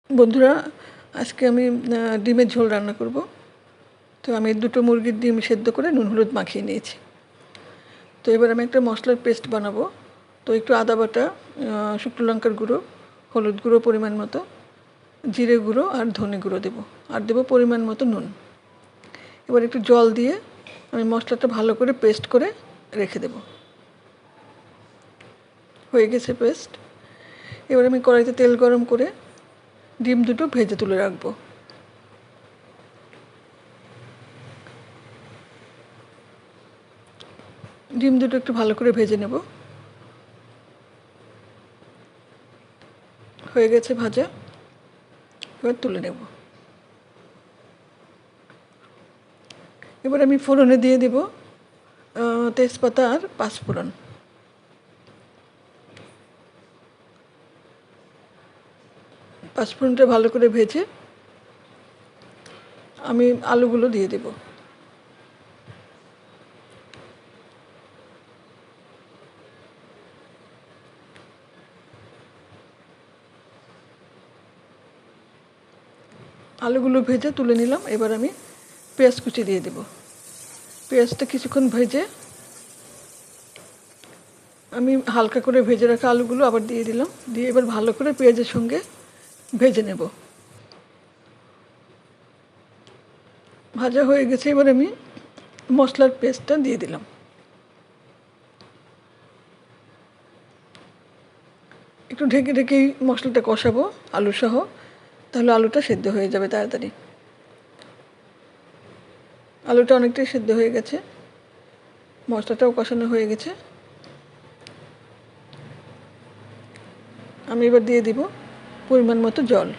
বন্ধুরা, আজকে আমি ডিমের ঝোল রান্না করব। তো আমি দুটো মুরগির ডিম সেদ্ধ করে নুন হলুদ মাখিয়ে নিয়েছি। তো এবার আমি একটা মশলার পেস্ট বানাবো। তো একটু আদা বাটা, শুকনো লঙ্কার গুঁড়ো, হলুদ গুঁড়ো পরিমাণ মতো, জিরে গুঁড়ো আর ধনে গুঁড়ো দেবো, আর দেবো পরিমাণ মতো নুন। এবার একটু জল দিয়ে আমি মশলাটা ভালো করে পেস্ট করে রেখে দেব। হয়ে গেছে পেস্ট। এবার আমি কড়াইতে তেল গরম করে ডিম দুটো ভেজে তুলে রাখবো। ডিম দুটো একটু ভালো করে ভেজে নেব। হয়ে গেছে ভাজা, এবার তুলে নেব। এবার আমি ফোড়নে দিয়ে দেব তেজপাতা আর পাঁচফোড়ন। পাঁচফোড়নটা ভালো করে ভেজে আমি আলুগুলো দিয়ে দেব। আলুগুলো ভেজে তুলে নিলাম। এবার আমি পেঁয়াজ কুচি দিয়ে দেব। পেঁয়াজটা কিছুক্ষণ ভেজে আমি হালকা করে ভেজে রাখা আলুগুলো আবার দিয়ে দিলাম। দিয়ে এবার ভালো করে পেঁয়াজের সঙ্গে ভেজে নেব। ভাজা হয়ে গেছে, এবার আমি মশলার পেস্টটা দিয়ে দিলাম। একটু ঢেকে ঢেকেই মশলাটা কষাবো আলু সহ, তাহলে আলুটা সেদ্ধ হয়ে যাবে তাড়াতাড়ি। আলুটা অনেকটাই সেদ্ধ হয়ে গেছে, মশলাটাও কষানো হয়ে গেছে। আমি এবার দিয়ে দিব পরিমাণ মতো জল।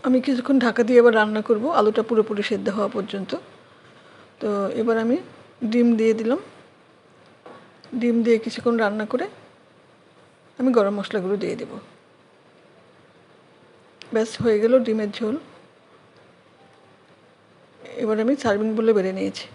আমি কিছুক্ষণ ঢাকা দিয়ে এবার রান্না করব, আলুটা পুরোপুরি সেদ্ধ হওয়া পর্যন্ত। তো এবার আমি ডিম দিয়ে দিলাম। ডিম দিয়ে কিছুক্ষণ রান্না করে আমি গরম মশলাগুলো দিয়ে দেব। ব্যাস হয়ে গেল ডিমের ঝোল। এবার আমি সার্ভিং বলে বেড়ে নিয়েছি।